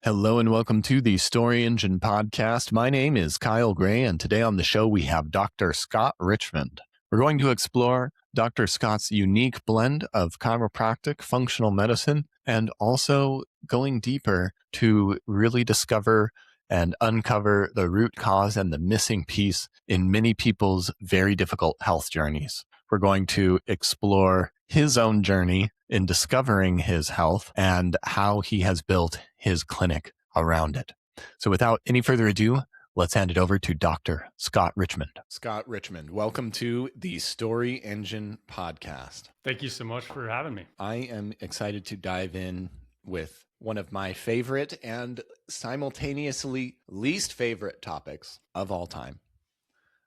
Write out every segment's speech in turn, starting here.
Hello and welcome to the Story Engine podcast. My name is Kyle Gray, and today on the show we have Dr. Scott Richmond. We're going to explore Dr. Scott's unique blend of chiropractic, functional medicine, and also going deeper to really discover and uncover the root cause and the missing piece in many people's very difficult health journeys. We're going to explore his own journey in discovering his health and how he has built his clinic around it. So without any further ado, let's hand it over to Dr. Scott Richmond. Scott Richmond, welcome to the Story Engine podcast. Thank you so much for having me. I am excited to dive in with one of my favorite and simultaneously least favorite topics of all time.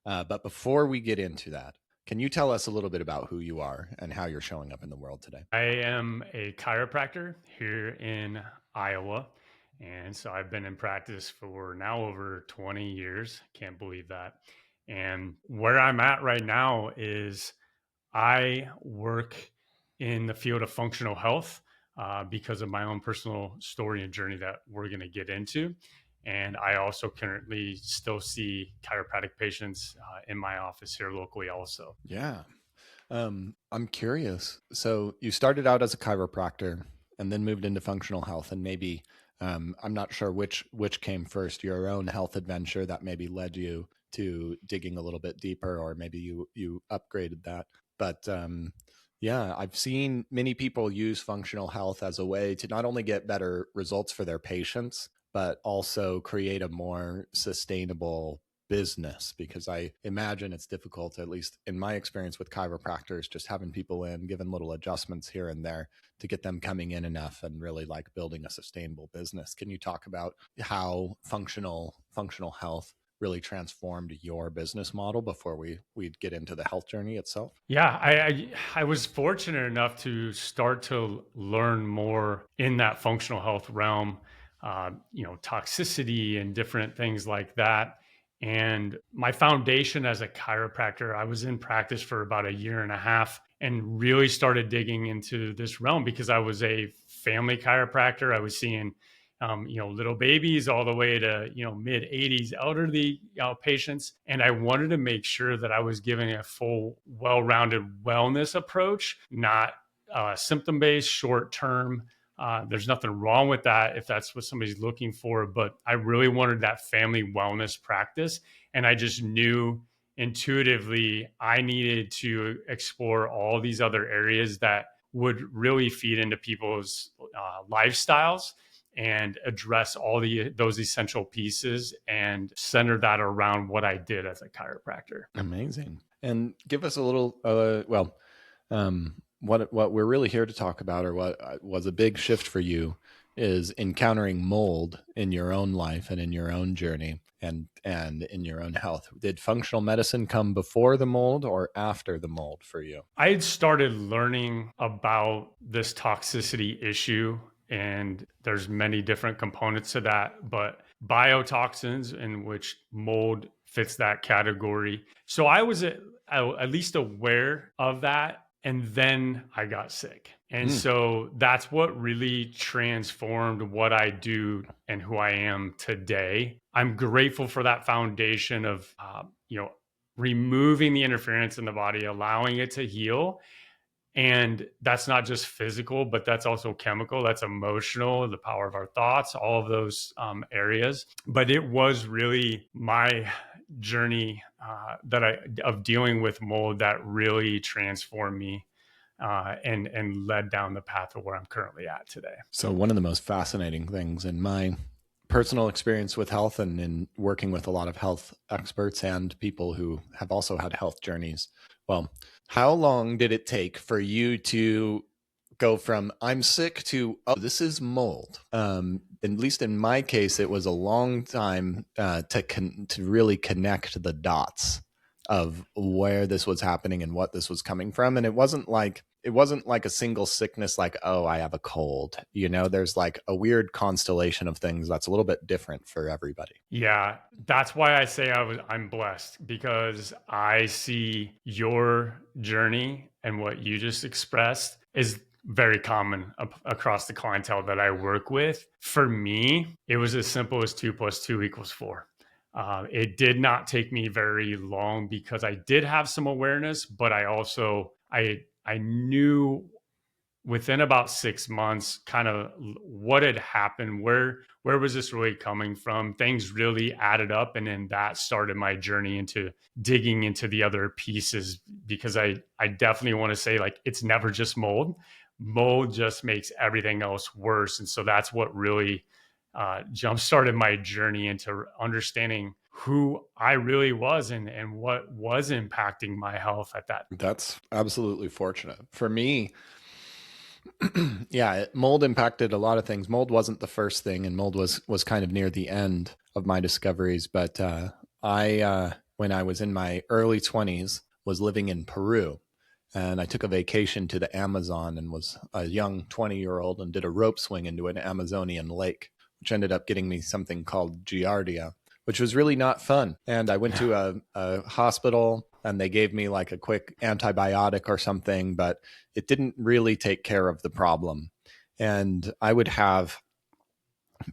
But before we get into that, can you tell us a little bit about who you are and how you're showing up in the world today? I am a chiropractor here in Iowa. And so I've been in practice for now over 20 years. Can't believe that. And where I'm at right now is I work in the field of functional health because of my own personal story and journey that we're going to get into. And I also currently still see chiropractic patients in my office here locally also. Yeah. I'm curious. So you started out as a chiropractor and then moved into functional health, and maybe I'm not sure which came first, your own health adventure that maybe led you to digging a little bit deeper, or maybe you upgraded that. But yeah, I've seen many people use functional health as a way to not only get better results for their patients, but also create a more sustainable business, because I imagine it's difficult, at least in my experience with chiropractors, just having people in, giving little adjustments here and there to get them coming in enough and really like building a sustainable business. Can you talk about how functional health really transformed your business model before we get into the health journey itself? Yeah, I was fortunate enough to start to learn more in that functional health realm, toxicity and different things like that. And my foundation as a chiropractor, I was in practice for about a year and a half and really started digging into this realm because I was a family chiropractor. I was seeing little babies all the way to, mid 80s elderly patients. And I wanted to make sure that I was giving a full, well-rounded wellness approach, not symptom-based, short-term. There's nothing wrong with that if that's what somebody's looking for, but I really wanted that family wellness practice. And I just knew intuitively I needed to explore all these other areas that would really feed into people's lifestyles and address all those essential pieces and center that around what I did as a chiropractor. Amazing. And give us a little, what we're really here to talk about, or what was a big shift for you, is encountering mold in your own life and in your own journey and in your own health. Did functional medicine come before the mold or after the mold for you? I had started learning about this toxicity issue, and there's many different components to that, but biotoxins, in which mold fits that category. So I was at least aware of that. And then I got sick. And so that's what really transformed what I do and who I am today. I'm grateful for that foundation of, removing the interference in the body, allowing it to heal. And that's not just physical, but that's also chemical, that's emotional, the power of our thoughts, all of those areas. But it was really my journey of dealing with mold that really transformed me and led down the path of where I'm currently at today. So one of the most fascinating things in my personal experience with health and in working with a lot of health experts and people who have also had health journeys. Well, how long did it take for you to go from I'm sick to, oh, this is mold? At least in my case, it was a long time to really connect the dots of where this was happening and what this was coming from. And it wasn't like a single sickness, like, oh, I have a cold. There's like a weird constellation of things that's a little bit different for everybody. Yeah, that's why I say I'm blessed, because I see your journey and what you just expressed is very common across the clientele that I work with. For me, it was as simple as 2 + 2 = 4. It did not take me very long because I did have some awareness, but I knew within about 6 months kind of what had happened, where was this really coming from. Things really added up, and then that started my journey into digging into the other pieces, because I definitely want to say, like, it's never just mold just makes everything else worse. And so that's what really jump started my journey into understanding who I really was, and what was impacting my health at that. That's absolutely fortunate. For me, yeah, mold impacted a lot of things. Mold wasn't the first thing, and mold was kind of near the end of my discoveries. But when I was in my early 20s, was living in Peru, and I took a vacation to the Amazon and was a young 20-year-old and did a rope swing into an Amazonian lake, which ended up getting me something called giardia, which was really not fun. And I went to a hospital, and they gave me like a quick antibiotic or something, but it didn't really take care of the problem. And I would have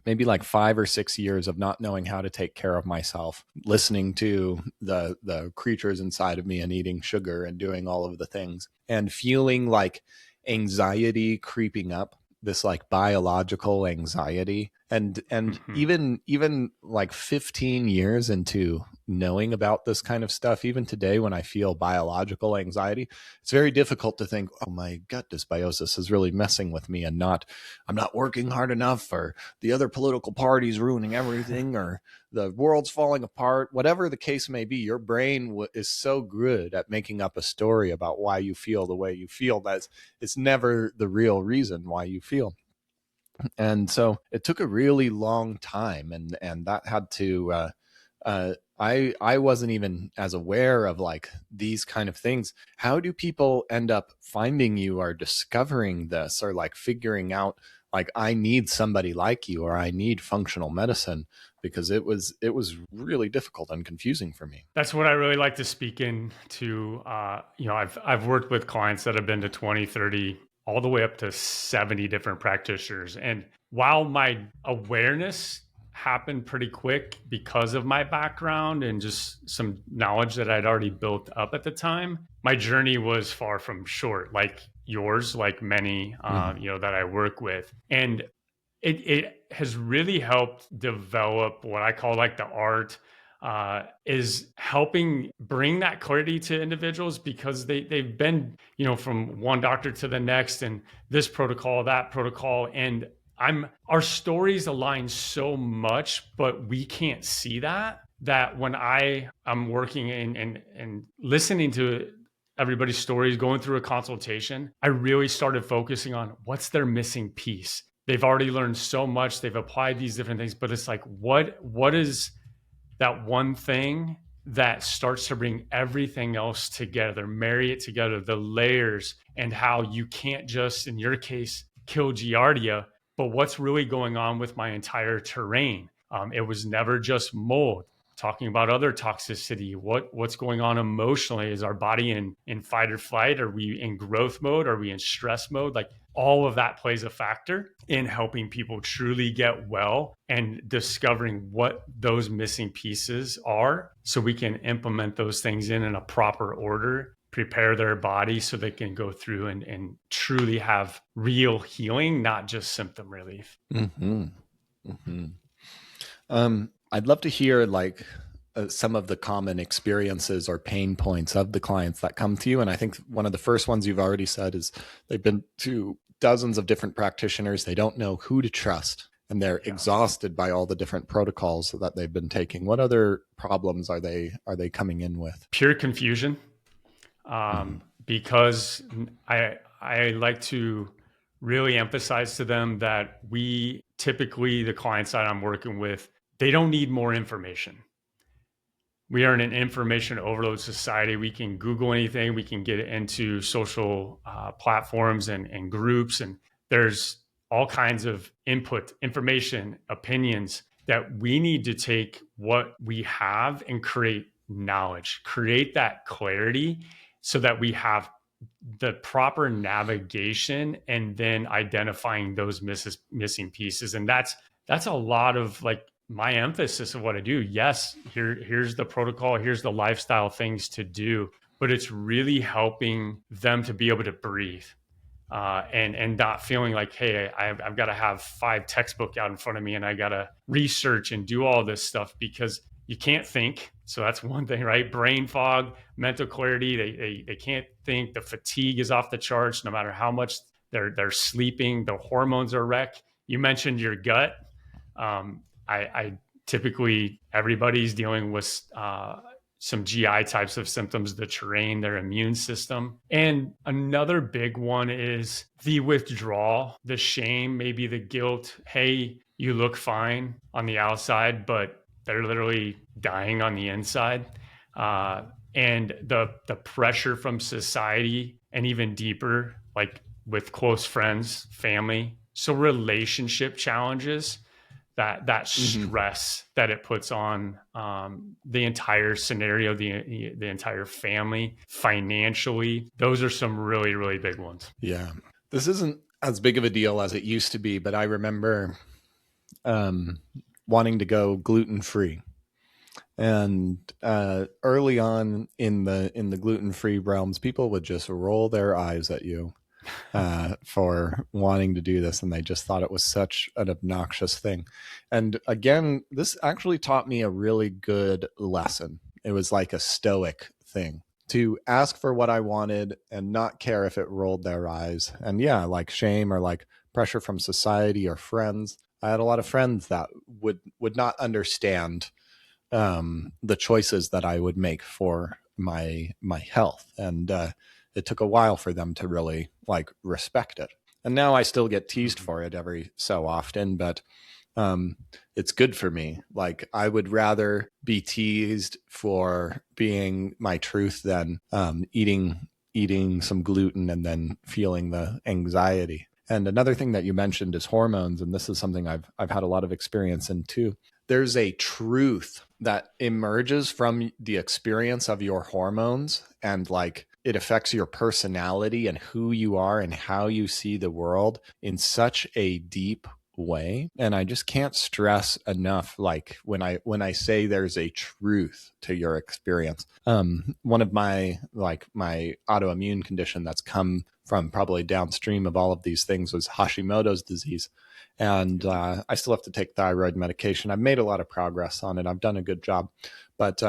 maybe like 5 or 6 years of not knowing how to take care of myself, listening to the creatures inside of me and eating sugar and doing all of the things and feeling like anxiety creeping up, this like biological anxiety. And Mhm. even like 15 years into knowing about this kind of stuff, even today when I feel biological anxiety, it's very difficult to think, oh, my gut dysbiosis is really messing with me, and not I'm not working hard enough, or the other political party's ruining everything, or the world's falling apart. Whatever the case may be, your brain is so good at making up a story about why you feel the way you feel that it's never the real reason why you feel. And so it took a really long time, and that had to I wasn't even as aware of like these kind of things. How do people end up finding you or discovering this, or like figuring out like I need somebody like you, or I need functional medicine? Because it was really difficult and confusing for me. That's what I really like to speak into. I've worked with clients that have been to 20, 30, all the way up to 70 different practitioners. And while my awareness happened pretty quick because of my background and just some knowledge that I'd already built up at the time, my journey was far from short, like yours, like many, Mhm. that I work with. And it has really helped develop what I call like the art, is helping bring that clarity to individuals, because they've been, from one doctor to the next, and this protocol, that protocol. And our stories align so much, but we can't see that when I am working and listening to everybody's stories, going through a consultation, I really started focusing on what's their missing piece. They've already learned so much, they've applied these different things, but it's like, what is that one thing that starts to bring everything else together, marry it together, the layers, and how you can't just, in your case, kill giardia, but what's really going on with my entire terrain. It was never just mold. Talking about other toxicity, what's going on emotionally? Is our body in fight or flight? Are we in growth mode? Are we in stress mode? Like, all of that plays a factor in helping people truly get well and discovering what those missing pieces are, so we can implement those things in a proper order, prepare their body so they can go through and truly have real healing, not just symptom relief. Mm-hmm. Mm-hmm. I'd love to hear like some of the common experiences or pain points of the clients that come to you. And I think one of the first ones you've already said is they've been to dozens of different practitioners. They don't know who to trust, and they're Yeah. exhausted by all the different protocols that they've been taking. What other problems are they coming in with? Pure confusion. Mm-hmm. Because I like to really emphasize to them that we typically, the clients that I'm working with, they don't need more information. We are in an information overload society. We can Google anything. We can get into social platforms and groups, and there's all kinds of input, information, opinions, that we need to take what we have and create knowledge, create that clarity, so that we have the proper navigation and then identifying those missing pieces. And that's a lot of like my emphasis of what I do. Yes, here's the protocol, here's the lifestyle things to do, but it's really helping them to be able to breathe, and not feeling like, hey, I've got to have 5 textbook out in front of me and I got to research and do all this stuff because you can't think. So that's one thing, right? Brain fog, mental clarity. They can't think. The fatigue is off the charts, no matter how much they're sleeping. The hormones are wrecked. You mentioned your gut. I typically, everybody's dealing with some GI types of symptoms, the terrain, their immune system. And another big one is the withdrawal, the shame, maybe the guilt. Hey, you look fine on the outside, but they're literally dying on the inside. And the pressure from society, and even deeper, like with close friends, family. So relationship challenges, that Mm-hmm. stress that it puts on the entire scenario, the entire family, financially. Those are some really, really big ones. Yeah. This isn't as big of a deal as it used to be, but I remember um, wanting to go gluten free. And early on in the gluten free realms, people would just roll their eyes at you for wanting to do this, and they just thought it was such an obnoxious thing. And again, this actually taught me a really good lesson. It was like a stoic thing to ask for what I wanted and not care if it rolled their eyes. And yeah, like shame or like pressure from society or friends. I had a lot of friends that would not understand the choices that I would make for my health, and it took a while for them to really like respect it. And now I still get teased Mm-hmm. for it every so often, but um, it's good for me. Like I would rather be teased for being my truth than eating some gluten and then feeling the anxiety. And another thing that you mentioned is hormones, and this is something I've had a lot of experience in too. There's a truth that emerges from the experience of your hormones, and like it affects your personality and who you are and how you see the world in such a deep way. And I just can't stress enough, like when I say there's a truth to your experience. One of my autoimmune condition that's come from probably downstream of all of these things was Hashimoto's disease. And I still have to take thyroid medication. I've made a lot of progress on it. I've done a good job. But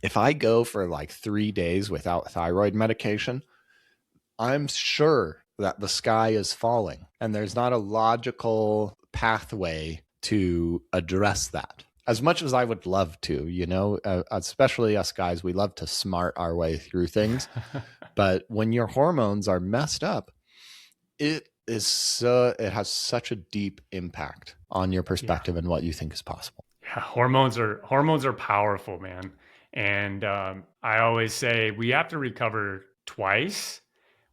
if I go for like 3 days without thyroid medication, I'm sure that the sky is falling, and there's not a logical pathway to address that. As much as I would love to, especially us guys, we love to smart our way through things. But when your hormones are messed up, it has such a deep impact on your Yeah. perspective and what you think is possible. Yeah, hormones are powerful, man. And I always say we have to recover twice,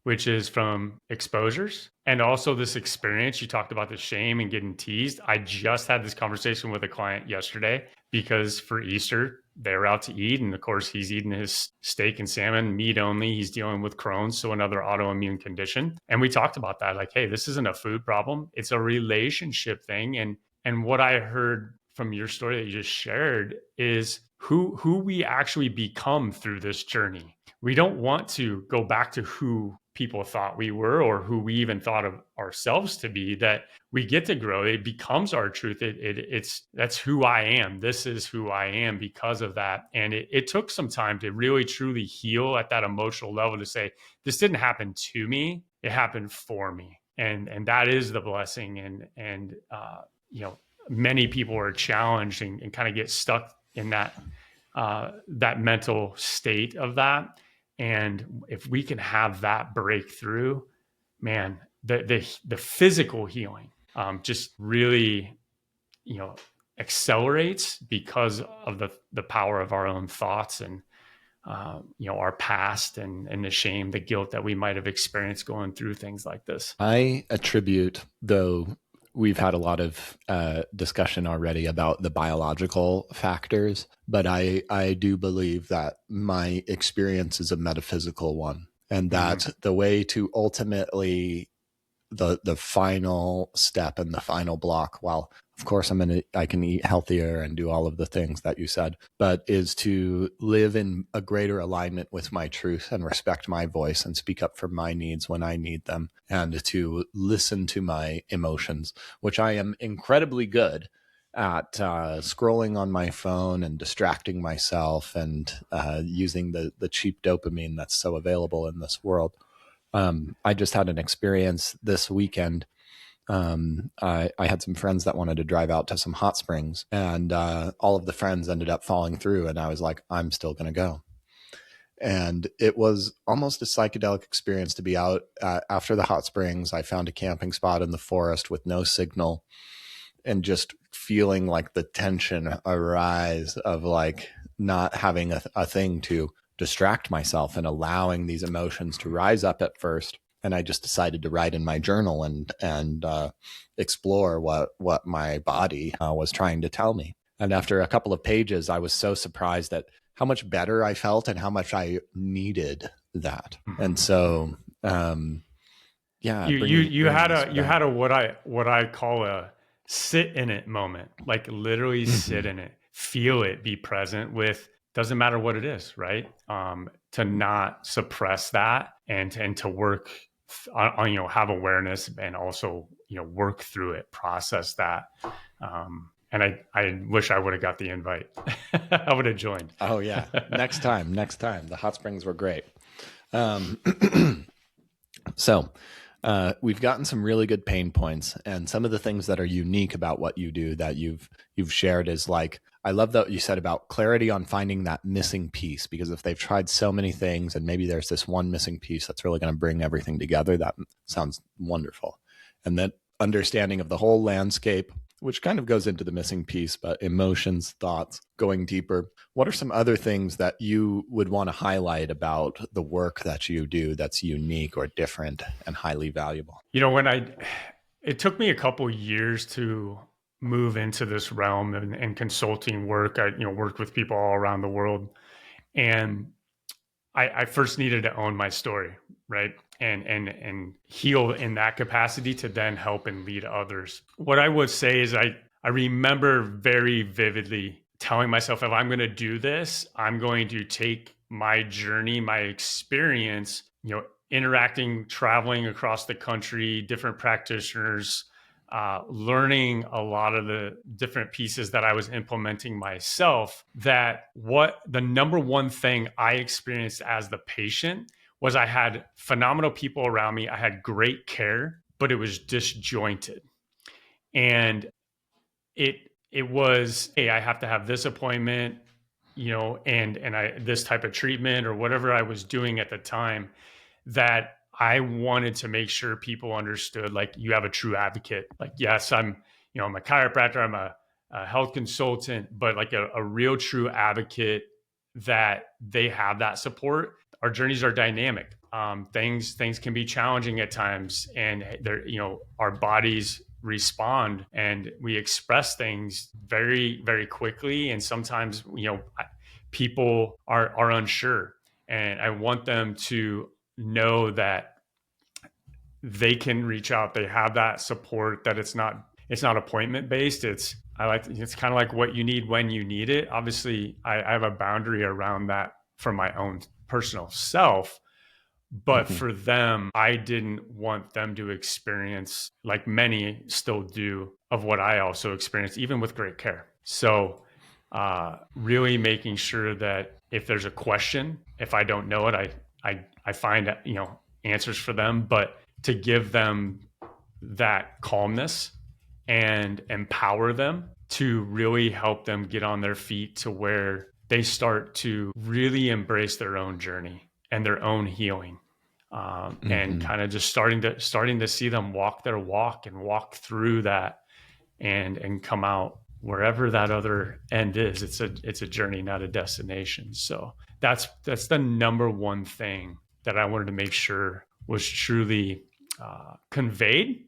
which is from exposures and also this experience. You talked about the shame and getting teased. I just had this conversation with a client yesterday because for Easter, they were out to eat. And of course, he's eating his steak and salmon, meat only. He's dealing with Crohn's, so another autoimmune condition. And we talked about that like, hey, this isn't a food problem, it's a relationship thing. And what I heard from your story that you just shared is who we actually become through this journey. We don't want to go back to who people thought we were or who we even thought of ourselves to be. That we get to grow, it becomes our truth. It's that's who I am. This is who I am because of that. And it took some time to really truly heal at that emotional level, to say this didn't happen to me, it happened for me. And that is the blessing. And you know, many people are challenged and kind of get stuck in that mental state of that. And if we can have that breakthrough, man, the physical healing just really, you know, accelerates because of the power of our own thoughts and our past and the shame, the guilt that we might have experienced going through things like this. I attribute, though, we've had a lot of discussion already about the biological factors, but I do believe that my experience is a metaphysical one, and that the way to ultimately the final step and the final block, while of course I can eat healthier and do all of the things that you said, but is to live in a greater alignment with my truth and respect my voice and speak up for my needs when I need them, and to listen to my emotions, which I am incredibly good at scrolling on my phone and distracting myself and using the cheap dopamine that's so available in this world. I just had an experience this weekend. I had some friends that wanted to drive out to some hot springs, and all of the friends ended up falling through. And I was like, I'm still going to go. And it was almost a psychedelic experience to be out after the hot springs. I found a camping spot in the forest with no signal, and just feeling like the tension arise of like not having a thing to distract myself and allowing these emotions to rise up at first. And I just decided to write in my journal and explore what my body was trying to tell me. And after a couple of pages, I was so surprised at how much better I felt and how much I needed that. And so, yeah, you had a what I call a sit in it moment, like literally sit in it, feel it, be present with, doesn't matter what it is, right? To not suppress that, and to work on, have awareness, and also, work through it, process that. And I wish I would have got the invite. I would have joined. Oh yeah. Next time. The hot springs were great. So we've gotten some really good pain points, and some of the things that are unique about what you do that you've shared is like, I love that you said about clarity on finding that missing piece, because if they've tried so many things and maybe there's this one missing piece that's really going to bring everything together, that sounds wonderful. And that understanding of the whole landscape, which kind of goes into the missing piece, but emotions, thoughts, going deeper. What are some other things that you would want to highlight about the work that you do that's unique or different and highly valuable? It took me a couple years to move into this realm and consulting work. I, worked with people all around the world, and I first needed to own my story, right? And heal in that capacity to then help and lead others. What I would say is I remember very vividly telling myself, if I'm going to do this, I'm going to take my journey, my experience, interacting, traveling across the country, different practitioners, learning a lot of the different pieces that I was implementing myself, that what the number one thing I experienced as the patient was I had phenomenal people around me. I had great care, but it was disjointed. And it was, hey, I have to have this appointment, and I this type of treatment or whatever I was doing at the time, that I wanted to make sure people understood, like, you have a true advocate. Like, yes, I'm a chiropractor, I'm a health consultant, but like a real true advocate, that they have that support. Our journeys are dynamic. Things can be challenging at times, and our bodies respond and we express things very, very quickly. And sometimes, people are unsure, and I want them to know that they can reach out. They have that support, that it's not appointment based. It's kind of like what you need when you need it. Obviously, I have a boundary around that for my own personal self. But for them, I didn't want them to experience, like many still do, of what I also experienced, even with great care. So really making sure that if there's a question, if I don't know it, I find answers for them, but to give them that calmness and empower them to really help them get on their feet to where they start to really embrace their own journey and their own healing. And kind of just starting to see them walk their walk and walk through that, and come out wherever that other end is. It's a journey, not a destination. So that's the number one thing that I wanted to make sure was truly conveyed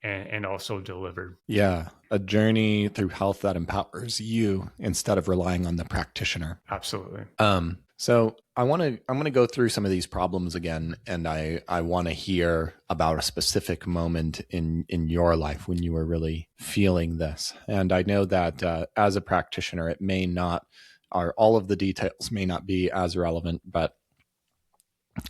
and also delivered. Yeah, a journey through health that empowers you instead of relying on the practitioner. Absolutely. So I'm gonna go through some of these problems again, and I want to hear about a specific moment in your life when you were really feeling this. And I know that as a practitioner, it may not, or all of the details may not be as relevant, but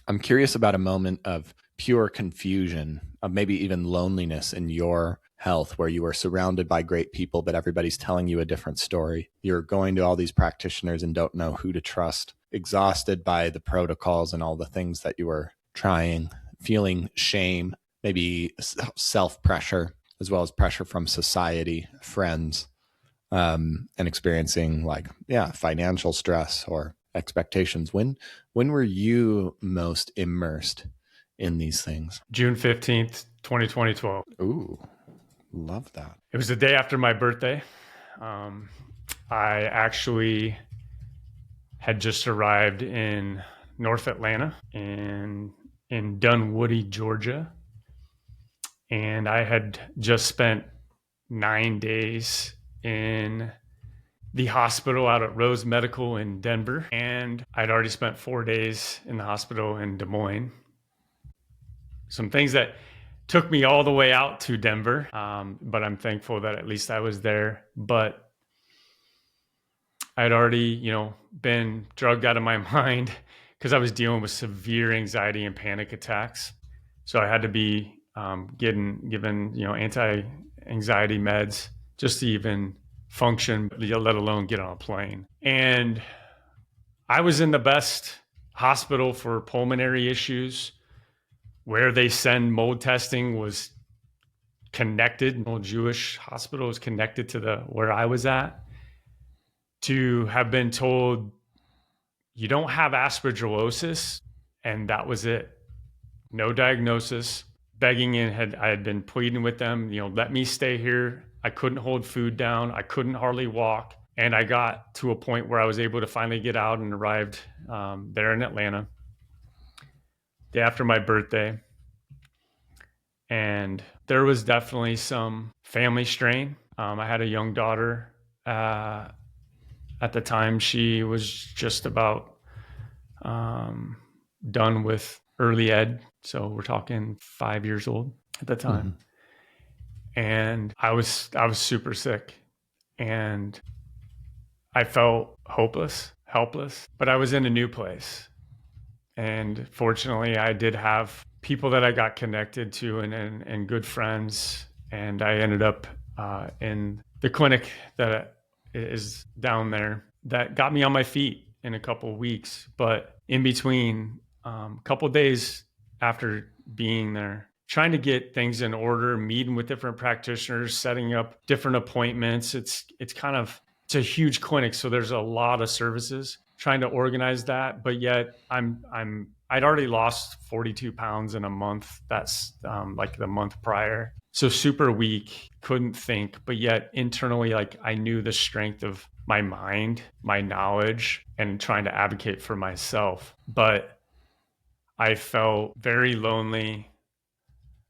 I'm curious about a moment of pure confusion, of maybe even loneliness in your health, where you are surrounded by great people, but everybody's telling you a different story. You're going to all these practitioners and don't know who to trust, exhausted by the protocols and all the things that you were trying, feeling shame, maybe self pressure, as well as pressure from society, friends, and experiencing like, yeah, financial stress or expectations. When were you most immersed in these things? June 15th, 2012. Ooh, love that. It was the day after my birthday. I actually had just arrived in North Atlanta in Dunwoody, Georgia. And I had just spent 9 days in the hospital out at Rose Medical in Denver. And I'd already spent 4 days in the hospital in Des Moines. Some things that took me all the way out to Denver, but I'm thankful that at least I was there. But I'd already, been drugged out of my mind because I was dealing with severe anxiety and panic attacks. So I had to be given, anti-anxiety meds just to even function, let alone get on a plane. And I was in the best hospital for pulmonary issues. Where they send mold testing was connected. Old Jewish hospital was connected to where I was at. To have been told you don't have aspergillosis, and that was it. No diagnosis. Begging I had been pleading with them, let me stay here. I couldn't hold food down. I couldn't hardly walk. And I got to a point where I was able to finally get out and arrived there in Atlanta day after my birthday. And there was definitely some family strain. I had a young daughter. At the time, she was just about done with early ed. So we're talking 5 years old at the time. Mm-hmm. And I was super sick, and I felt hopeless, helpless, but I was in a new place. And fortunately, I did have people that I got connected to and good friends. And I ended up in the clinic that is down there that got me on my feet in a couple of weeks. But in between, a couple of days after being there, trying to get things in order, meeting with different practitioners, setting up different appointments. It's a huge clinic, so there's a lot of services. Trying to organize that, but yet I'd already lost 42 pounds in a month. That's like the month prior. So super weak, couldn't think, but yet internally, like I knew the strength of my mind, my knowledge, and trying to advocate for myself. But I felt very lonely.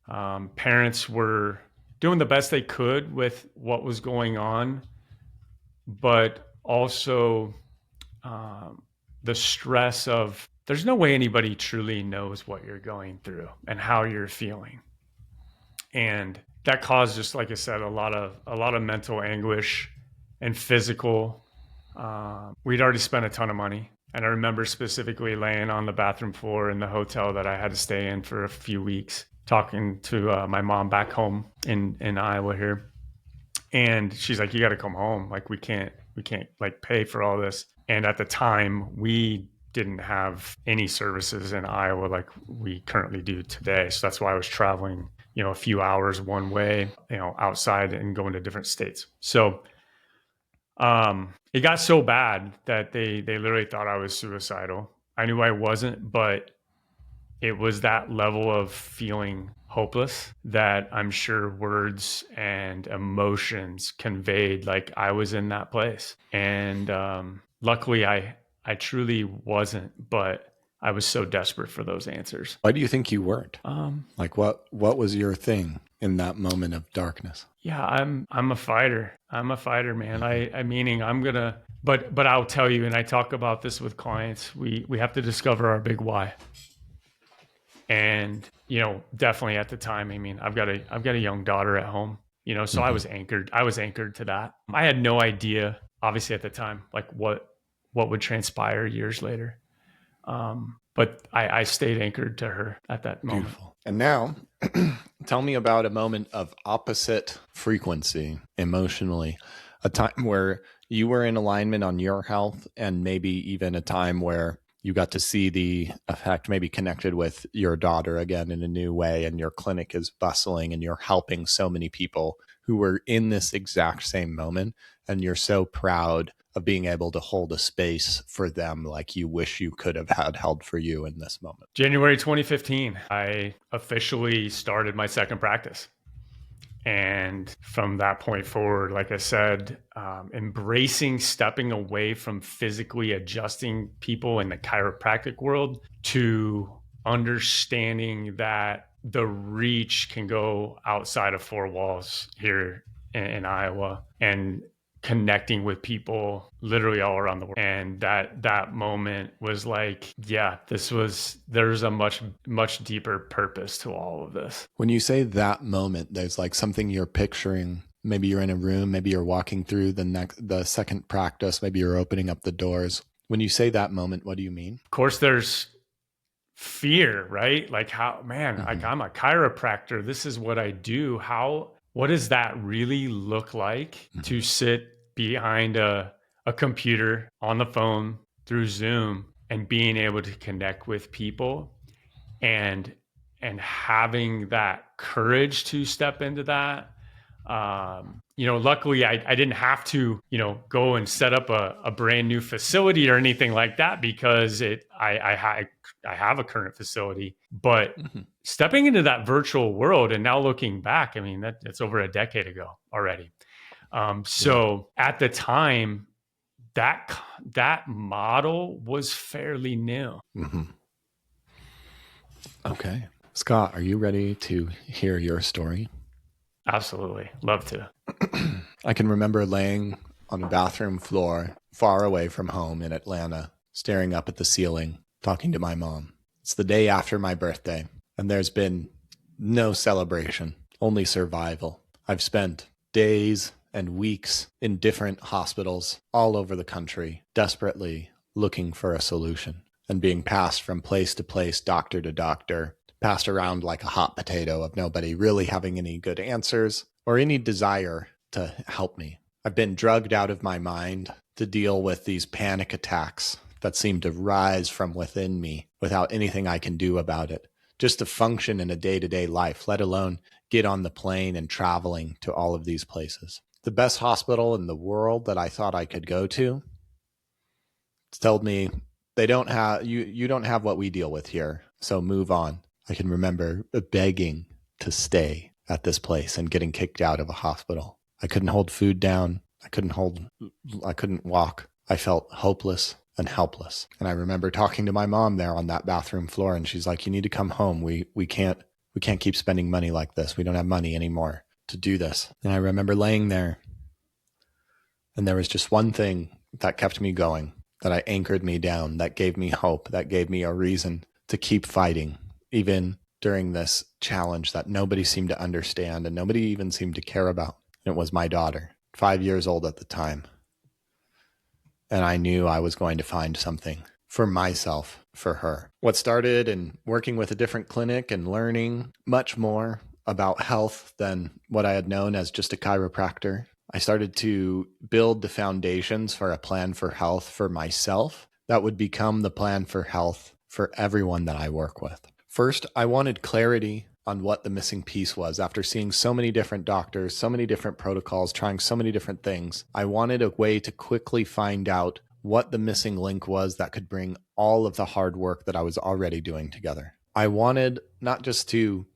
Parents were doing the best they could with what was going on, but also the stress of there's no way anybody truly knows what you're going through and how you're feeling. And that caused, just like I said, a lot of mental anguish and physical. We'd already spent a ton of money. And I remember specifically laying on the bathroom floor in the hotel that I had to stay in for a few weeks, talking to my mom back home in Iowa here. And she's like, you got to come home. Like, we can't like pay for all this. And at the time, we didn't have any services in Iowa like we currently do today. So that's why I was traveling, a few hours one way, outside and going to different states. So it got so bad that they literally thought I was suicidal. I knew I wasn't, but it was that level of feeling hopeless that I'm sure words and emotions conveyed like I was in that place. And luckily, I truly wasn't, but I was so desperate for those answers. Why do you think you weren't? Like what was your thing? in that moment of darkness? Yeah, I'm a fighter. I'm a fighter, man. I meaning I'm gonna, but I'll tell you, and I talk about this with clients. We have to discover our big why. And definitely at the time, I mean, I've got a young daughter at home, so I Mm-hmm. was anchored. I was anchored to that. I had no idea, obviously at the time, like what would transpire years later. But I stayed anchored to her at that moment. Beautiful. And now, tell me about a moment of opposite frequency emotionally, a time where you were in alignment on your health, and maybe even a time where you got to see the effect, maybe connected with your daughter again in a new way, and your clinic is bustling and you're helping so many people who were in this exact same moment. And you're so proud of being able to hold a space for them like you wish you could have had held for you in this moment. January 2015, I officially started my second practice. And from that point forward, like I said, embracing stepping away from physically adjusting people in the chiropractic world to understanding that the reach can go outside of four walls here in Iowa, and connecting with people literally all around the world. And that moment was like, yeah, there's a much deeper purpose to all of this. When you say that moment, there's like something you're picturing. Maybe you're in a room, maybe you're walking through the second practice, maybe you're opening up the doors. When you say that moment, what do you mean? Of course, there's fear, right? Like, how, man, like, I'm a chiropractor. This is what I do. What does that really look like to sit behind a computer on the phone through Zoom and being able to connect with people, and having that courage to step into that. Luckily I didn't have to, go and set up a brand new facility or anything like that, because I have a current facility. But stepping into that virtual world, and now looking back, I mean, that's over a decade ago already. So at the time, that model was fairly new. Mm-hmm. Okay. Scott, are you ready to hear your story? Absolutely. Love to. I can remember laying on a bathroom floor far away from home in Atlanta, staring up at the ceiling, talking to my mom. It's the day after my birthday, and there's been no celebration, only survival. I've spent days and weeks in different hospitals all over the country, desperately looking for a solution, and being passed from place to place, doctor to doctor, passed around like a hot potato of nobody really having any good answers or any desire to help me. I've been drugged out of my mind to deal with these panic attacks that seem to rise from within me without anything I can do about it, just to function in a day-to-day life, let alone get on the plane and traveling to all of these places. The best hospital in the world that I thought I could go to told me, they don't have you don't have what we deal with here, so move on. I can remember begging to stay at this place and getting kicked out of a hospital. I couldn't hold food down. I couldn't walk. I felt hopeless and helpless. And I remember talking to my mom there on that bathroom floor, and she's like, you need to come home. We can't keep spending money like this. We don't have money anymore to do this. And I remember laying there, and there was just one thing that kept me going, that anchored me down, that gave me hope, that gave me a reason to keep fighting, even during this challenge that nobody seemed to understand and nobody even seemed to care about. And it was my daughter, 5 years old at the time. And I knew I was going to find something for myself, for her. What started in working with a different clinic and learning much more about health than what I had known as just a chiropractor, I started to build the foundations for a plan for health for myself that would become the plan for health for everyone that I work with. First, I wanted clarity on what the missing piece was. After seeing so many different doctors, so many different protocols, trying so many different things, I wanted a way to quickly find out what the missing link was that could bring all of the hard work that I was already doing together. I wanted not just to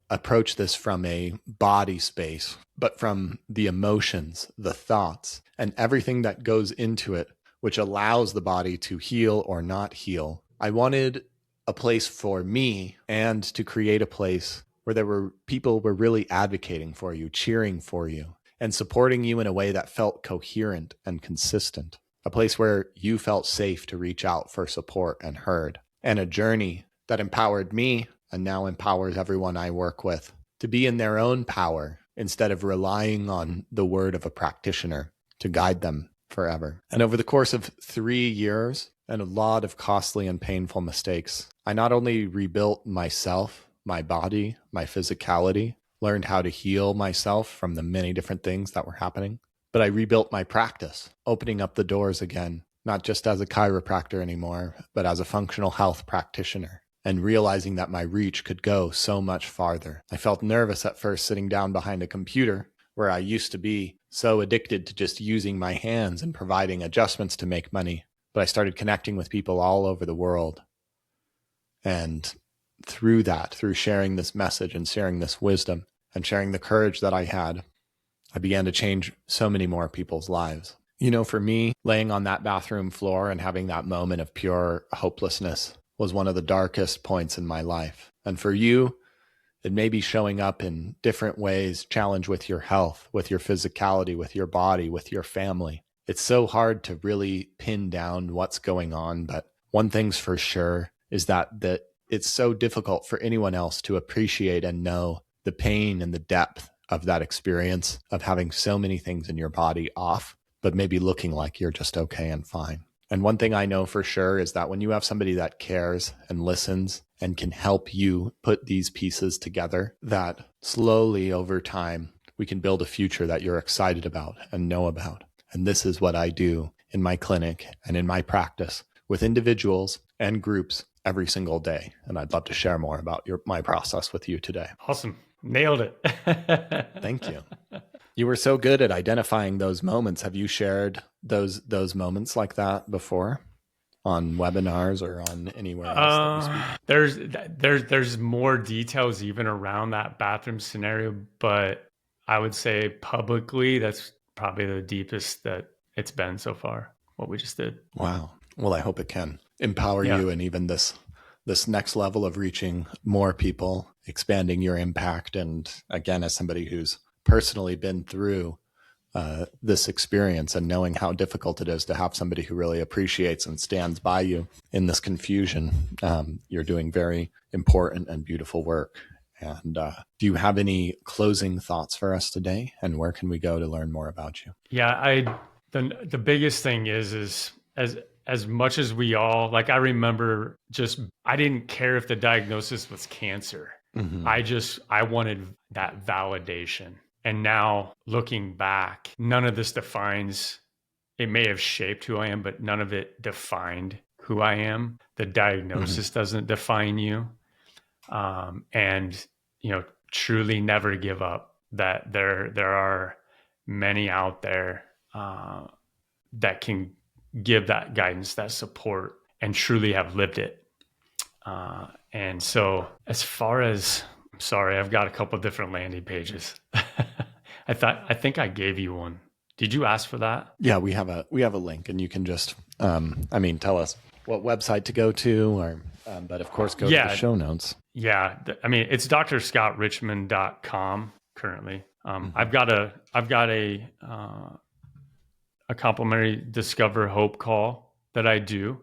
approach this from a body space, but from the emotions, the thoughts, and everything that goes into it, which allows the body to heal or not heal. I wanted a place for me and to create a place where there were people were really advocating for you, cheering for you, and supporting you in a way that felt coherent and consistent. A place where you felt safe to reach out for support and heard. And a journey that empowered me and now empowers everyone I work with to be in their own power instead of relying on the word of a practitioner to guide them forever. And over the course of 3 years and a lot of costly and painful mistakes, I not only rebuilt myself, my body, my physicality, learned how to heal myself from the many different things that were happening, but I rebuilt my practice, opening up the doors again, not just as a chiropractor anymore, but as a functional health practitioner, and realizing that my reach could go so much farther. I felt nervous at first sitting down behind a computer, where I used to be so addicted to just using my hands and providing adjustments to make money. But I started connecting with people all over the world. And through that, through sharing this message and sharing this wisdom and sharing the courage that I had, I began to change so many more people's lives. You know, for me, laying on that bathroom floor and having that moment of pure hopelessness was one of the darkest points in my life. And for you, it may be showing up in different ways, challenge with your health, with your physicality, with your body, with your family. It's so hard to really pin down what's going on, but one thing's for sure is that it's so difficult for anyone else to appreciate and know the pain and the depth of that experience of having so many things in your body off, but maybe looking like you're just okay and fine. And one thing I know for sure is that when you have somebody that cares and listens and can help you put these pieces together, that slowly over time, we can build a future that you're excited about and know about. And this is what I do in my clinic and in my practice with individuals and groups every single day. And I'd love to share more about my process with you today. Awesome. Nailed it. Thank you. You were so good at identifying those moments. Have you shared those moments like that before on webinars or on anywhere else that you speak? There's more details even around that bathroom scenario, but I would say publicly, that's probably the deepest that it's been so far, what we just did. Wow. Well, I hope it can empower you and even this next level of reaching more people, expanding your impact. And again, as somebody who's personally been through this experience and knowing how difficult it is to have somebody who really appreciates and stands by you in this confusion, you're doing very important and beautiful work. And do you have any closing thoughts for us today? And where can we go to learn more about you? Yeah, the biggest thing is as much as we all, like, I remember I didn't care if the diagnosis was cancer. Mm-hmm. I wanted that validation. And now looking back, none of this defines, it may have shaped who I am, but none of it defined who I am. The diagnosis doesn't define you. And, truly never give up, that there are many out there that can give that guidance, that support, and truly have lived it. And so as far as, I'm sorry, I've got a couple of different landing pages. I think I gave you one. Did you ask for that? Yeah, we have a link, and you can just, tell us what website to go to, or, but of course, go to the show notes. Yeah. It's drscottrichmond.com currently. I've got a complimentary Discover Hope call that I do.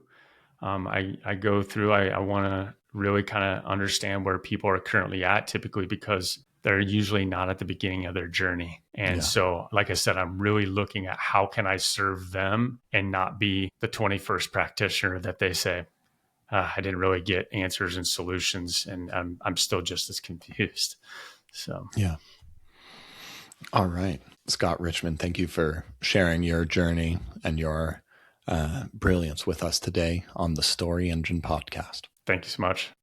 I go through, I want to really kind of understand where people are currently at, typically because they're usually not at the beginning of their journey. And so, like I said, I'm really looking at how can I serve them and not be the 21st practitioner that they say, I didn't really get answers and solutions, and I'm still just as confused. So, yeah. All right. Scott Richmond, thank you for sharing your journey and your brilliance with us today on the Story Engine podcast. Thank you so much.